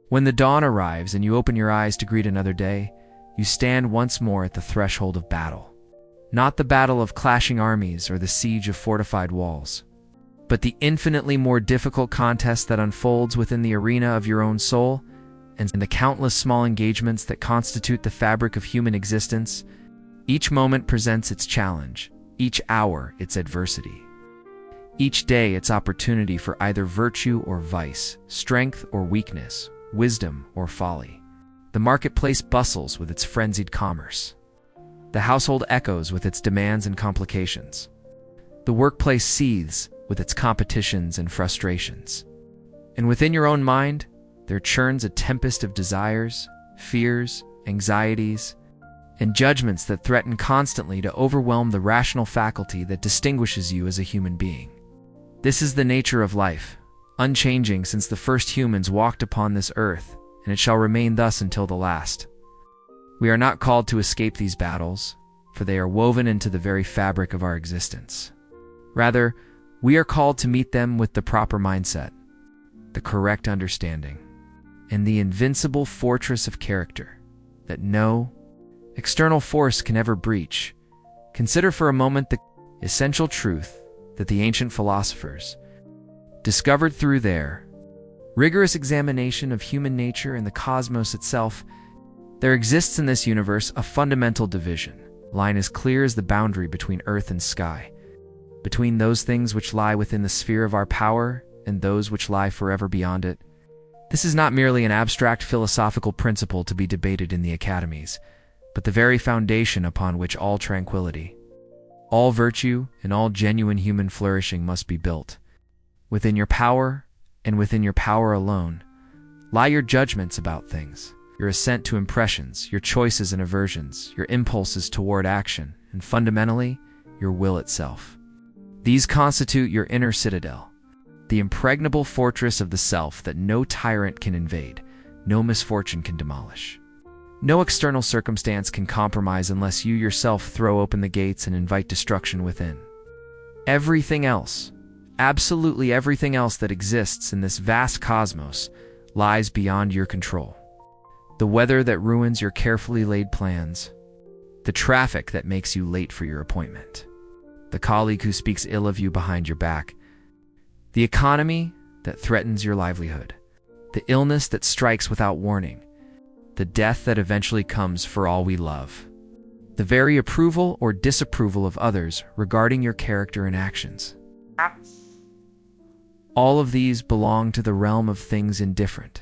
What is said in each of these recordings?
When the dawn arrives and you open your eyes to greet another day, you stand once more at the threshold of battle. Not the battle of clashing armies or the siege of fortified walls, but the infinitely more difficult contest that unfolds within the arena of your own soul and the countless small engagements that constitute the fabric of human existence. Each moment presents its challenge, each hour its adversity. Each day its opportunity for either virtue or vice, strength or weakness, wisdom or folly. The marketplace bustles with its frenzied commerce. The household echoes with its demands and complications. The workplace seethes with its competitions and frustrations. And within your own mind, there churns a tempest of desires, fears, anxieties, and judgments that threaten constantly to overwhelm the rational faculty that distinguishes you as a human being. This is the nature of life, unchanging since the first humans walked upon this earth, and it shall remain thus until the last. We are not called to escape these battles, for they are woven into the very fabric of our existence. Rather, we are called to meet them with the proper mindset, the correct understanding, and the invincible fortress of character that no external force can ever breach. Consider for a moment the essential truth that the ancient philosophers discovered through their rigorous examination of human nature and the cosmos itself. There exists in this universe a fundamental division, line as clear as the boundary between earth and sky, between those things which lie within the sphere of our power and those which lie forever beyond it. This is not merely an abstract philosophical principle to be debated in the academies, but the very foundation upon which all tranquility, all virtue, and all genuine human flourishing must be built. Within your power, and within your power alone, lie your judgments about things, your assent to impressions, your choices and aversions, your impulses toward action, and fundamentally, your will itself. These constitute your inner citadel, the impregnable fortress of the self that no tyrant can invade, no misfortune can demolish. No external circumstance can compromise unless you yourself throw open the gates and invite destruction within. Everything else, absolutely everything else that exists in this vast cosmos, lies beyond your control. The weather that ruins your carefully laid plans, the traffic that makes you late for your appointment, the colleague who speaks ill of you behind your back, the economy that threatens your livelihood, the illness that strikes without warning, the death that eventually comes for all we love, the very approval or disapproval of others regarding your character and actions. All of these belong to the realm of things indifferent,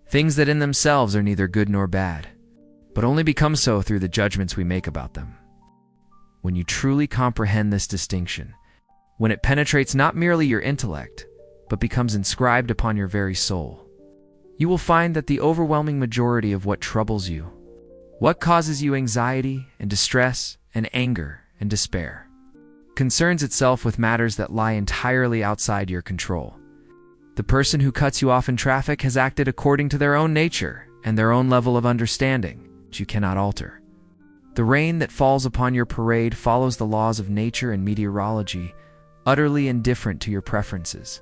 things that in themselves are neither good nor bad, but only become so through the judgments we make about them. When you truly comprehend this distinction, when it penetrates not merely your intellect, but becomes inscribed upon your very soul, you will find that the overwhelming majority of what troubles you, what causes you anxiety and distress and anger and despair, concerns itself with matters that lie entirely outside your control. The person who cuts you off in traffic has acted according to their own nature and their own level of understanding, which you cannot alter. The rain that falls upon your parade follows the laws of nature and meteorology, utterly indifferent to your preferences.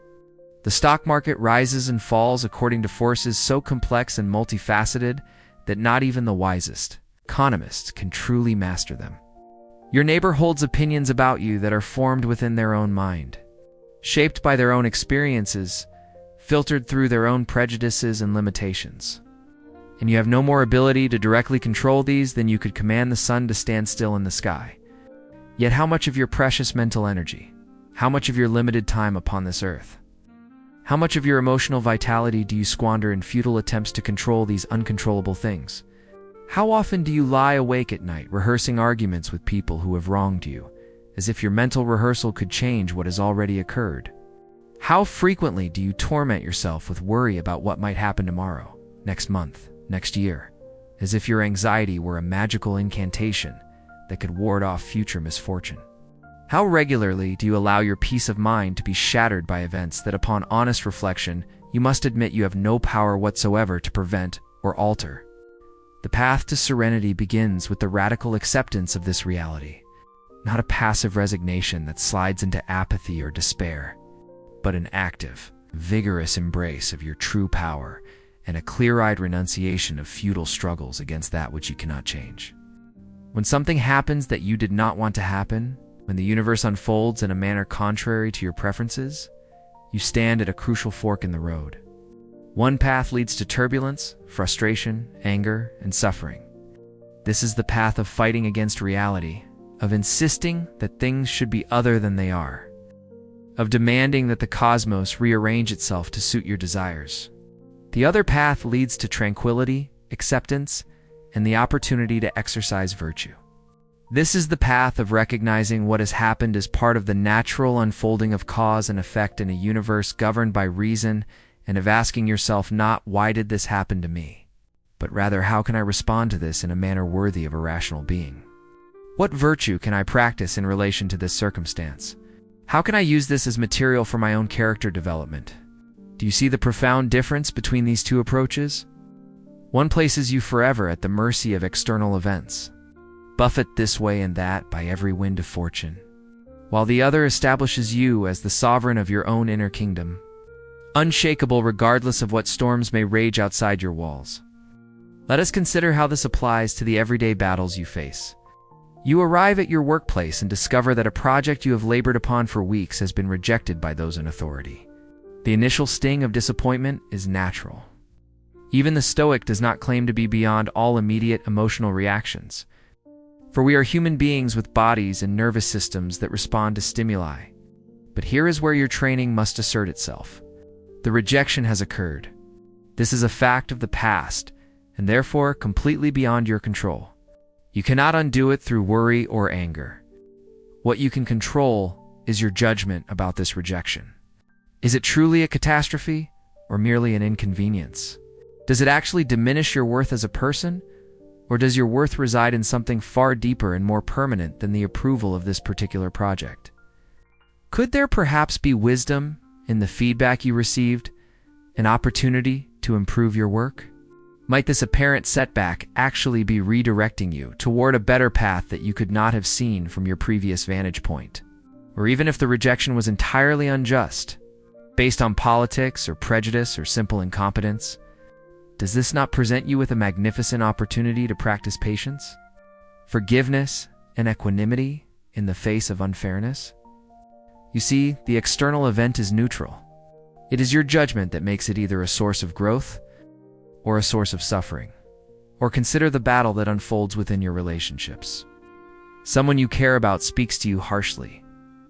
The stock market rises and falls according to forces so complex and multifaceted that not even the wisest economists can truly master them. Your neighbor holds opinions about you that are formed within their own mind, shaped by their own experiences, filtered through their own prejudices and limitations. And you have no more ability to directly control these than you could command the sun to stand still in the sky. Yet how much of your precious mental energy, how much of your limited time upon this earth, how much of your emotional vitality do you squander in futile attempts to control these uncontrollable things? How often do you lie awake at night rehearsing arguments with people who have wronged you, as if your mental rehearsal could change what has already occurred? How frequently do you torment yourself with worry about what might happen tomorrow, next month, next year, as if your anxiety were a magical incantation that could ward off future misfortune? How regularly do you allow your peace of mind to be shattered by events that, upon honest reflection, you must admit you have no power whatsoever to prevent or alter? The path to serenity begins with the radical acceptance of this reality, not a passive resignation that slides into apathy or despair, but an active, vigorous embrace of your true power and a clear-eyed renunciation of futile struggles against that which you cannot change. When something happens that you did not want to happen, when the universe unfolds in a manner contrary to your preferences, you stand at a crucial fork in the road. One path leads to turbulence, frustration, anger, and suffering. This is the path of fighting against reality, of insisting that things should be other than they are, of demanding that the cosmos rearrange itself to suit your desires. The other path leads to tranquility, acceptance, and the opportunity to exercise virtue. This is the path of recognizing what has happened as part of the natural unfolding of cause and effect in a universe governed by reason, and of asking yourself not why did this happen to me, but rather how can I respond to this in a manner worthy of a rational being? What virtue can I practice in relation to this circumstance? How can I use this as material for my own character development? Do you see the profound difference between these two approaches? One places you forever at the mercy of external events, buffeted this way and that by every wind of fortune, while the other establishes you as the sovereign of your own inner kingdom, unshakable regardless of what storms may rage outside your walls. Let us consider how this applies to the everyday battles you face. You arrive at your workplace and discover that a project you have labored upon for weeks has been rejected by those in authority. The initial sting of disappointment is natural. Even the Stoic does not claim to be beyond all immediate emotional reactions, for we are human beings with bodies and nervous systems that respond to stimuli. But here is where your training must assert itself. The rejection has occurred. This is a fact of the past, and therefore completely beyond your control. You cannot undo it through worry or anger. What you can control is your judgment about this rejection. Is it truly a catastrophe, or merely an inconvenience? Does it actually diminish your worth as a person, or does your worth reside in something far deeper and more permanent than the approval of this particular project? Could there perhaps be wisdom in the feedback you received, an opportunity to improve your work? Might this apparent setback actually be redirecting you toward a better path that you could not have seen from your previous vantage point? Or even if the rejection was entirely unjust, based on politics or prejudice or simple incompetence, does this not present you with a magnificent opportunity to practice patience, forgiveness, and equanimity in the face of unfairness? You see, the external event is neutral. It is your judgment that makes it either a source of growth or a source of suffering. Or consider the battle that unfolds within your relationships. Someone you care about speaks to you harshly,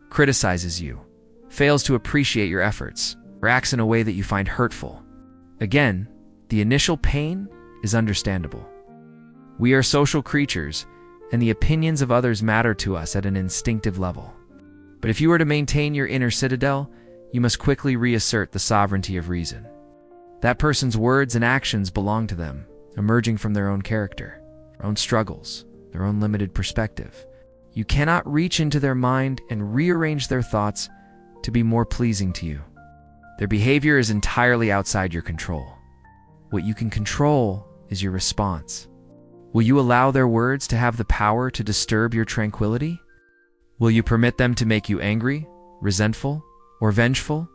criticizes you, fails to appreciate your efforts, or acts in a way that you find hurtful. Again, the initial pain is understandable. We are social creatures, and the opinions of others matter to us at an instinctive level. But if you are to maintain your inner citadel, you must quickly reassert the sovereignty of reason. That person's words and actions belong to them, emerging from their own character, their own struggles, their own limited perspective. You cannot reach into their mind and rearrange their thoughts to be more pleasing to you. Their behavior is entirely outside your control. What you can control is your response. Will you allow their words to have the power to disturb your tranquility? Will you permit them to make you angry, resentful, or vengeful?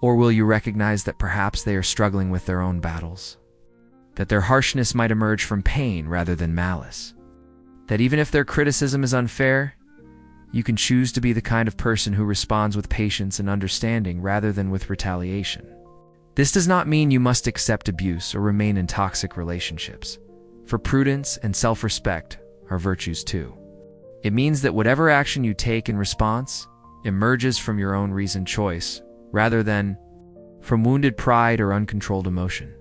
Or will you recognize that perhaps they are struggling with their own battles? That their harshness might emerge from pain rather than malice? That even if their criticism is unfair, you can choose to be the kind of person who responds with patience and understanding rather than with retaliation? This does not mean you must accept abuse or remain in toxic relationships, for prudence and self-respect are virtues too. It means that whatever action you take in response emerges from your own reasoned choice, rather than from wounded pride or uncontrolled emotion.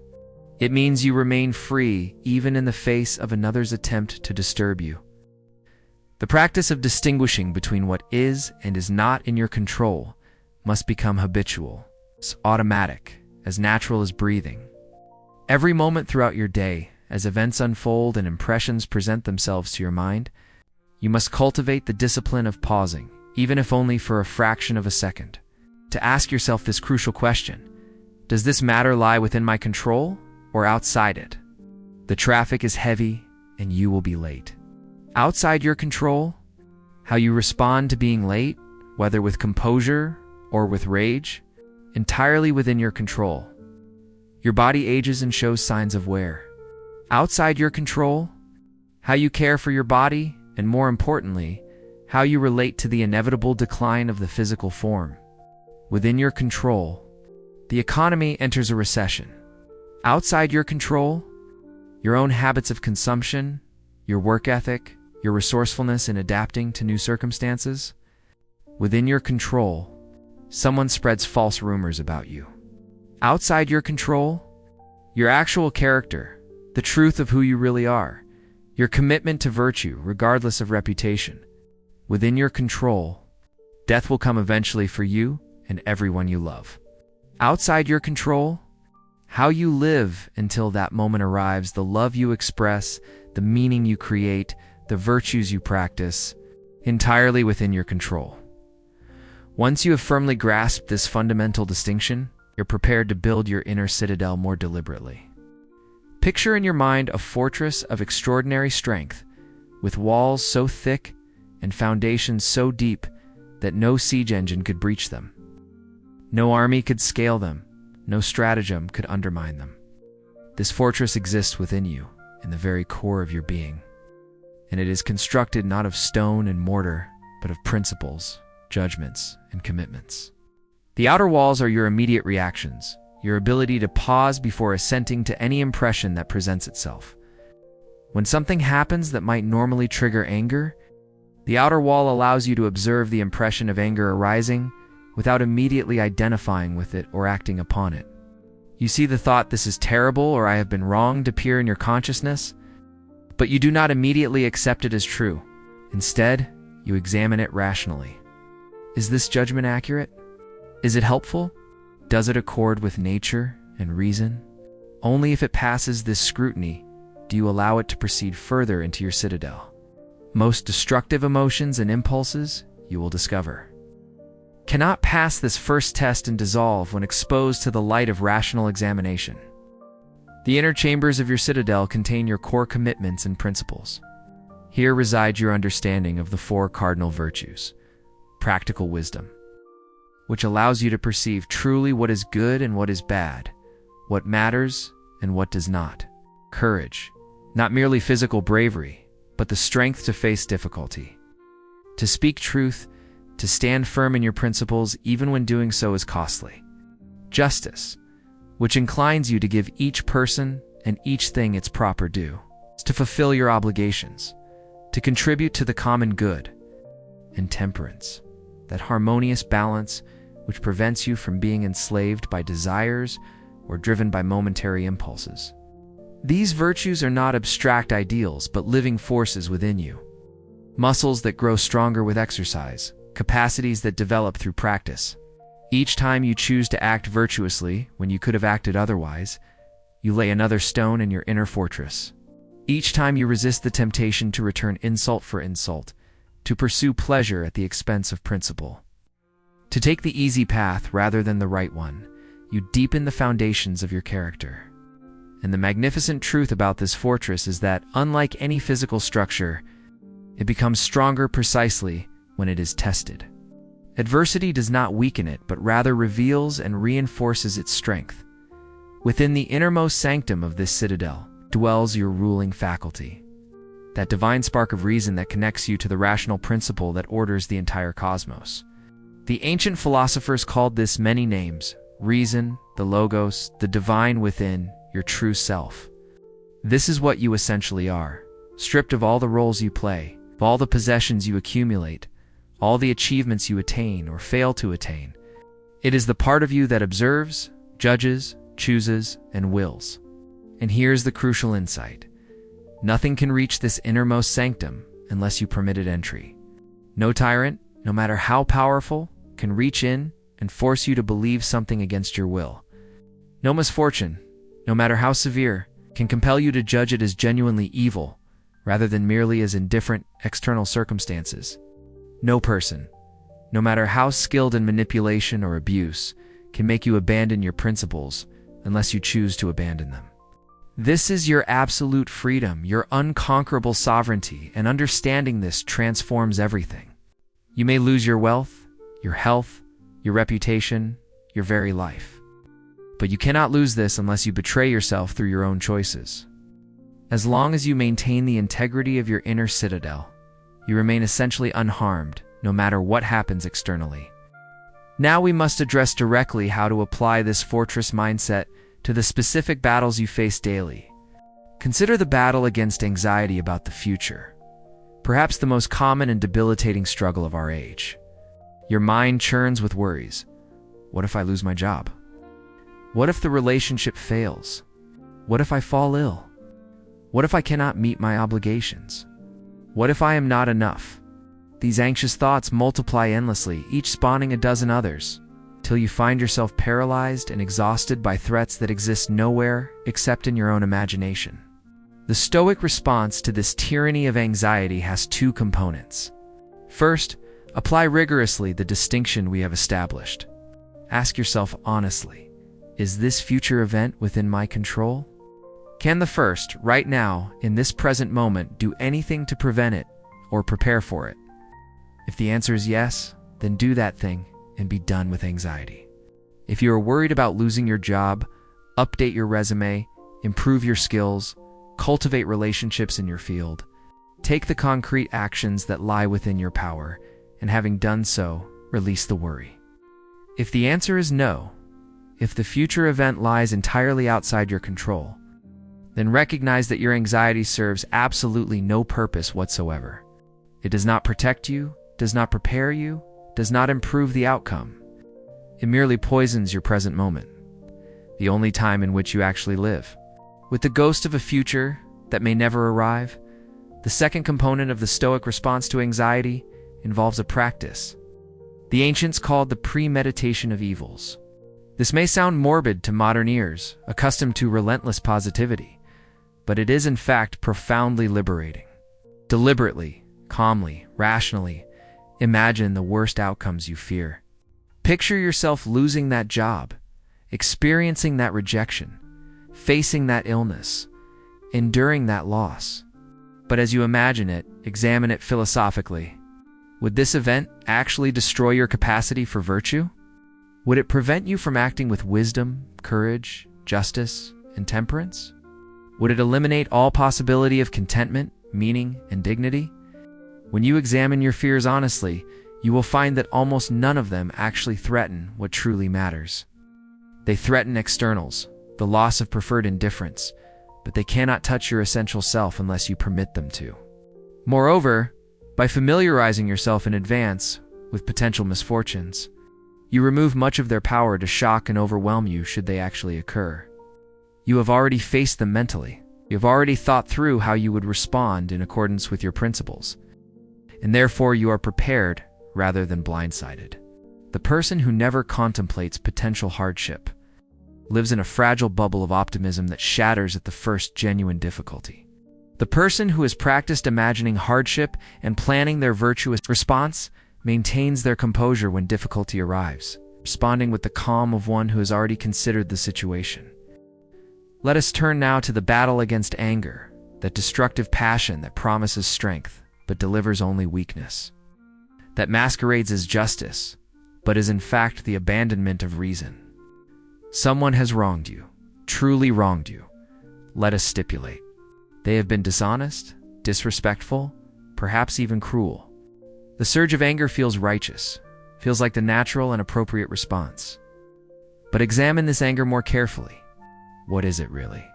It means you remain free even in the face of another's attempt to disturb you. The practice of distinguishing between what is and is not in your control must become habitual, automatic, as natural as breathing. Every moment throughout your day, as events unfold and impressions present themselves to your mind, you must cultivate the discipline of pausing, even if only for a fraction of a second, to ask yourself this crucial question: does this matter lie within my control or outside it? The traffic is heavy and you will be late. Outside your control, how you respond to being late, whether with composure or with rage, entirely within your control. Your body ages and shows signs of wear. Outside your control, how you care for your body, and more importantly, how you relate to the inevitable decline of the physical form. Within your control, the economy enters a recession. Outside your control, your own habits of consumption, your work ethic, your resourcefulness in adapting to new circumstances. Within your control, someone spreads false rumors about you. Outside your control, your actual character, the truth of who you really are, your commitment to virtue regardless of reputation. Within your control, death will come eventually for you and everyone you love. Outside your control, how you live until that moment arrives, the love you express, the meaning you create, the virtues you practice, entirely within your control. Once you have firmly grasped this fundamental distinction, you're prepared to build your inner citadel more deliberately. Picture in your mind a fortress of extraordinary strength, with walls so thick and foundations so deep that no siege engine could breach them. No army could scale them, no stratagem could undermine them. This fortress exists within you, in the very core of your being, and it is constructed not of stone and mortar, but of principles, judgments, and commitments. The outer walls are your immediate reactions, your ability to pause before assenting to any impression that presents itself. When something happens that might normally trigger anger, the outer wall allows you to observe the impression of anger arising without immediately identifying with it or acting upon it. You see the thought, "This is terrible," or "I have been wronged," appear in your consciousness, but you do not immediately accept it as true. Instead, you examine it rationally. Is this judgment accurate? Is it helpful? Does it accord with nature and reason? Only if it passes this scrutiny do you allow it to proceed further into your citadel. Most destructive emotions and impulses, you will discover, cannot pass this first test and dissolve when exposed to the light of rational examination. The inner chambers of your citadel contain your core commitments and principles. Here resides your understanding of the four cardinal virtues, practical wisdom, which allows you to perceive truly what is good and what is bad, what matters and what does not. Courage, not merely physical bravery, but the strength to face difficulty, to speak truth, to stand firm in your principles even when doing so is costly. Justice, which inclines you to give each person and each thing its proper due, to fulfill your obligations, to contribute to the common good. And temperance, that harmonious balance which prevents you from being enslaved by desires or driven by momentary impulses. These virtues are not abstract ideals, but living forces within you. Muscles that grow stronger with exercise, capacities that develop through practice. Each time you choose to act virtuously when you could have acted otherwise, you lay another stone in your inner fortress. Each time you resist the temptation to return insult for insult, to pursue pleasure at the expense of principle, to take the easy path rather than the right one, you deepen the foundations of your character. And the magnificent truth about this fortress is that, unlike any physical structure, it becomes stronger precisely when it is tested. Adversity does not weaken it, but rather reveals and reinforces its strength. Within the innermost sanctum of this citadel dwells your ruling faculty, that divine spark of reason that connects you to the rational principle that orders the entire cosmos. The ancient philosophers called this many names: reason, the logos, the divine within, your true self. This is what you essentially are, stripped of all the roles you play, of all the possessions you accumulate, all the achievements you attain or fail to attain. It is the part of you that observes, judges, chooses, and wills. And here's the crucial insight. Nothing can reach this innermost sanctum unless you permit it entry. No tyrant, no matter how powerful, can reach in and force you to believe something against your will. No misfortune, no matter how severe, can compel you to judge it as genuinely evil, rather than merely as indifferent external circumstances. No person, no matter how skilled in manipulation or abuse, can make you abandon your principles unless you choose to abandon them. This is your absolute freedom, your unconquerable sovereignty, and understanding this transforms everything. You may lose your wealth, your health, your reputation, your very life. But you cannot lose this unless you betray yourself through your own choices. As long as you maintain the integrity of your inner citadel, you remain essentially unharmed, no matter what happens externally. Now we must address directly how to apply this fortress mindset to the specific battles you face daily. Consider the battle against anxiety about the future, perhaps the most common and debilitating struggle of our age. Your mind churns with worries. What if I lose my job? What if the relationship fails? What if I fall ill? What if I cannot meet my obligations? What if I am not enough? These anxious thoughts multiply endlessly, each spawning a dozen others, till you find yourself paralyzed and exhausted by threats that exist nowhere except in your own imagination. The Stoic response to this tyranny of anxiety has two components. First, apply rigorously the distinction we have established. Ask yourself honestly, is this future event within my control? Can the first, right now, in this present moment, do anything to prevent it or prepare for it? If the answer is yes, then do that thing and be done with anxiety. If you are worried about losing your job, update your resume, improve your skills, cultivate relationships in your field. Take the concrete actions that lie within your power, and having done so, release the worry. If the answer is no, if the future event lies entirely outside your control, then recognize that your anxiety serves absolutely no purpose whatsoever. It does not protect you, does not prepare you, does not improve the outcome. It merely poisons your present moment, the only time in which you actually live. With the ghost of a future that may never arrive, the second component of the Stoic response to anxiety involves a practice. The ancients called the premeditation of evils. This may sound morbid to modern ears, accustomed to relentless positivity, but it is in fact profoundly liberating. Deliberately, calmly, rationally, imagine the worst outcomes you fear. Picture yourself losing that job, experiencing that rejection, facing that illness, enduring that loss. But as you imagine it, examine it philosophically. Would this event actually destroy your capacity for virtue? Would it prevent you from acting with wisdom, courage, justice, and temperance? Would it eliminate all possibility of contentment, meaning, and dignity? When you examine your fears honestly, you will find that almost none of them actually threaten what truly matters. They threaten externals, the loss of preferred indifference, but they cannot touch your essential self unless you permit them to. Moreover, by familiarizing yourself in advance with potential misfortunes, you remove much of their power to shock and overwhelm you should they actually occur. You have already faced them mentally. You have already thought through how you would respond in accordance with your principles, and therefore you are prepared rather than blindsided. The person who never contemplates potential hardship lives in a fragile bubble of optimism that shatters at the first genuine difficulty. The person who has practiced imagining hardship and planning their virtuous response maintains their composure when difficulty arrives, responding with the calm of one who has already considered the situation. Let us turn now to the battle against anger, that destructive passion that promises strength but delivers only weakness, that masquerades as justice but is in fact the abandonment of reason. Someone has wronged you, truly wronged you. Let us stipulate. They have been dishonest, disrespectful, perhaps even cruel. The surge of anger feels righteous, feels like the natural and appropriate response. But examine this anger more carefully. What is it really?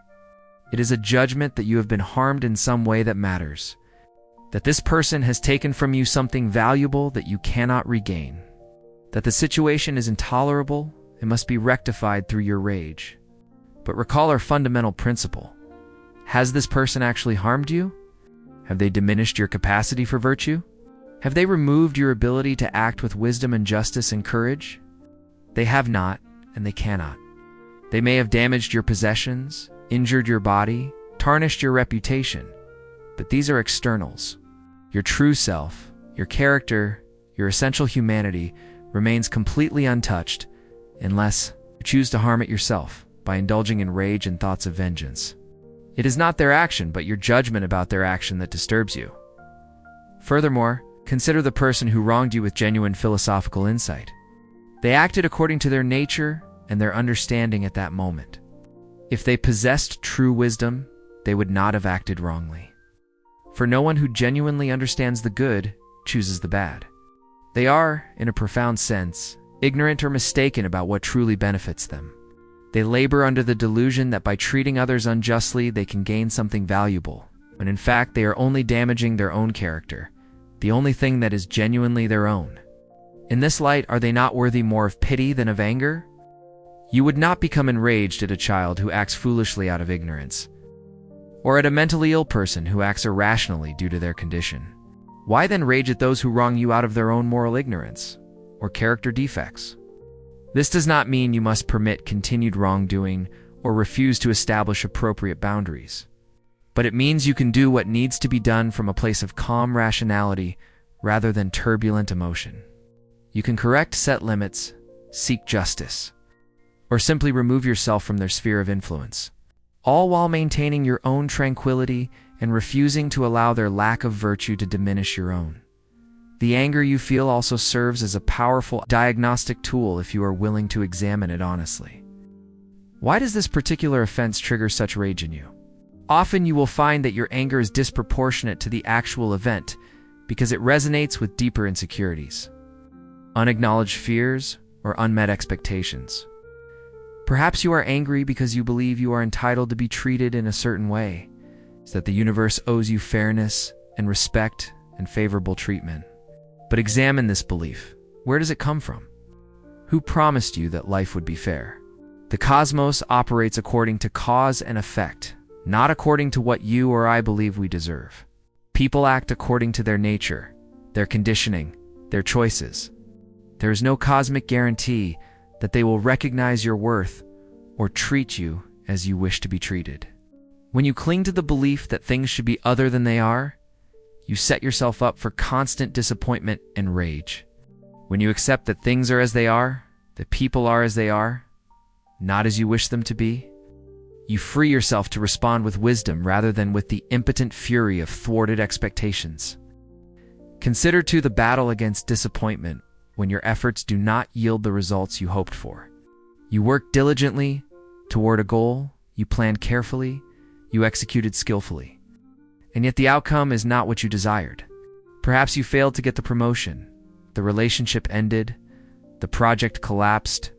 It is a judgment that you have been harmed in some way that matters, that this person has taken from you something valuable that you cannot regain, that the situation is intolerable and must be rectified through your rage. But recall our fundamental principle. Has this person actually harmed you? Have they diminished your capacity for virtue? Have they removed your ability to act with wisdom and justice and courage? They have not, and they cannot. They may have damaged your possessions, injured your body, tarnished your reputation, but these are externals. Your true self, your character, your essential humanity remains completely untouched unless you choose to harm it yourself by indulging in rage and thoughts of vengeance. It is not their action, but your judgment about their action that disturbs you. Furthermore, consider the person who wronged you with genuine philosophical insight. They acted according to their nature, and their understanding at that moment. If they possessed true wisdom, they would not have acted wrongly. For no one who genuinely understands the good chooses the bad. They are, in a profound sense, ignorant or mistaken about what truly benefits them. They labor under the delusion that by treating others unjustly they can gain something valuable, when in fact they are only damaging their own character, the only thing that is genuinely their own. In this light, are they not worthy more of pity than of anger? You would not become enraged at a child who acts foolishly out of ignorance, or at a mentally ill person who acts irrationally due to their condition. Why then rage at those who wrong you out of their own moral ignorance or character defects? This does not mean you must permit continued wrongdoing or refuse to establish appropriate boundaries. But it means you can do what needs to be done from a place of calm rationality rather than turbulent emotion. You can correct set limits, seek justice, or simply remove yourself from their sphere of influence, all while maintaining your own tranquility and refusing to allow their lack of virtue to diminish your own. The anger you feel also serves as a powerful diagnostic tool if you are willing to examine it honestly. Why does this particular offense trigger such rage in you? Often you will find that your anger is disproportionate to the actual event because it resonates with deeper insecurities, unacknowledged fears, or unmet expectations. Perhaps you are angry because you believe you are entitled to be treated in a certain way, so that the universe owes you fairness and respect and favorable treatment. But examine this belief. Where does it come from? Who promised you that life would be fair? The cosmos operates according to cause and effect, not according to what you or I believe we deserve. People act according to their nature, their conditioning, their choices. There is no cosmic guarantee that they will recognize your worth or treat you as you wish to be treated. When you cling to the belief that things should be other than they are, you set yourself up for constant disappointment and rage. When you accept that things are as they are, that people are as they are, not as you wish them to be, you free yourself to respond with wisdom rather than with the impotent fury of thwarted expectations. Consider too the battle against disappointment when your efforts do not yield the results you hoped for. You worked diligently toward a goal, you planned carefully, you executed skillfully, and yet the outcome is not what you desired. Perhaps you failed to get the promotion, the relationship ended, the project collapsed,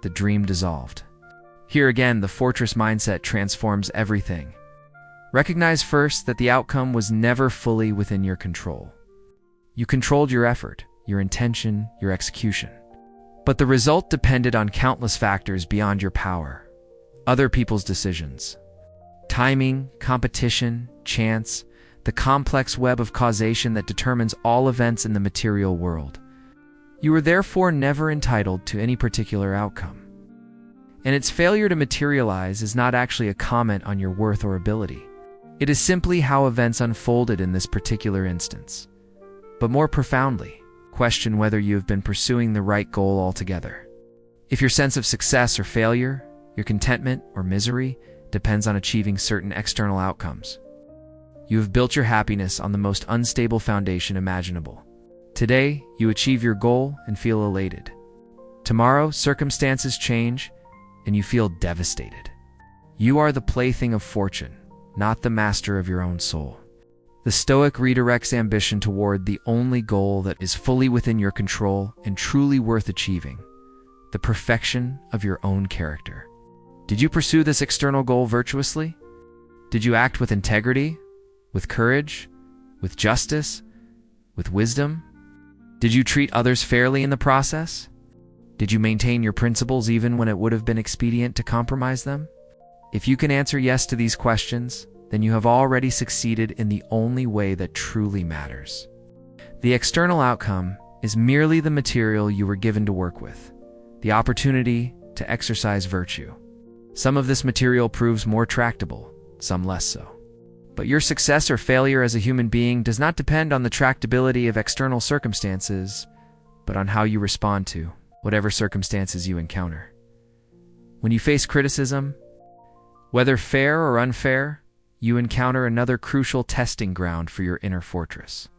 the dream dissolved. Here again, the fortress mindset transforms everything. Recognize first that the outcome was never fully within your control. You controlled your effort, your intention, your execution. But the result depended on countless factors beyond your power. Other people's decisions, timing, competition, chance, the complex web of causation that determines all events in the material world. You were therefore never entitled to any particular outcome. And its failure to materialize is not actually a comment on your worth or ability. It is simply how events unfolded in this particular instance. But more profoundly, question whether you have been pursuing the right goal altogether. If your sense of success or failure, your contentment or misery, depends on achieving certain external outcomes, you have built your happiness on the most unstable foundation imaginable. Today, you achieve your goal and feel elated. Tomorrow, circumstances change and you feel devastated. You are the plaything of fortune, not the master of your own soul. The Stoic redirects ambition toward the only goal that is fully within your control and truly worth achieving, the perfection of your own character. Did you pursue this external goal virtuously? Did you act with integrity, with courage, with justice, with wisdom? Did you treat others fairly in the process? Did you maintain your principles even when it would have been expedient to compromise them? If you can answer yes to these questions, then you have already succeeded in the only way that truly matters. The external outcome is merely the material you were given to work with, the opportunity to exercise virtue. Some of this material proves more tractable, some less so. But your success or failure as a human being does not depend on the tractability of external circumstances, but on how you respond to whatever circumstances you encounter. When you face criticism, whether fair or unfair, you encounter another crucial testing ground for your inner fortress.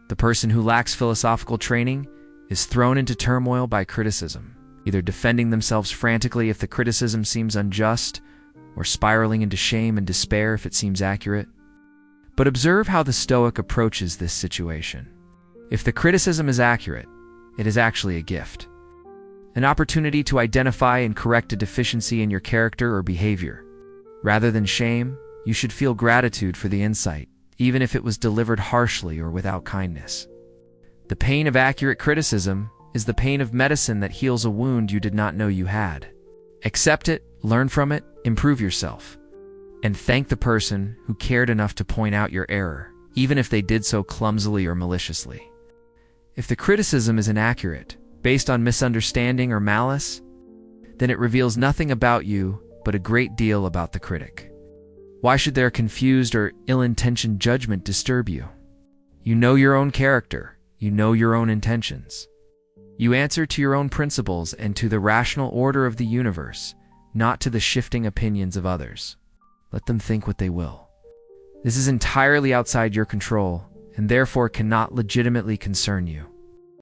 The person who lacks philosophical training is thrown into turmoil by criticism. either defending themselves frantically if the criticism seems unjust, or spiraling into shame and despair if it seems accurate. But observe how the Stoic approaches this situation. If the criticism is accurate, it is actually a gift, an opportunity to identify and correct a deficiency in your character or behavior. Rather than shame, you should feel gratitude for the insight, even if it was delivered harshly or without kindness. The pain of accurate criticism is the pain of medicine that heals a wound you did not know you had. Accept it, learn from it, improve yourself, and thank the person who cared enough to point out your error, even if they did so clumsily or maliciously. If the criticism is inaccurate, based on misunderstanding or malice, then it reveals nothing about you but a great deal about the critic. Why should their confused or ill-intentioned judgment disturb you? You know your own character, you know your own intentions. You answer to your own principles and to the rational order of the universe, not to the shifting opinions of others. Let them think what they will. This is entirely outside your control, and therefore cannot legitimately concern you.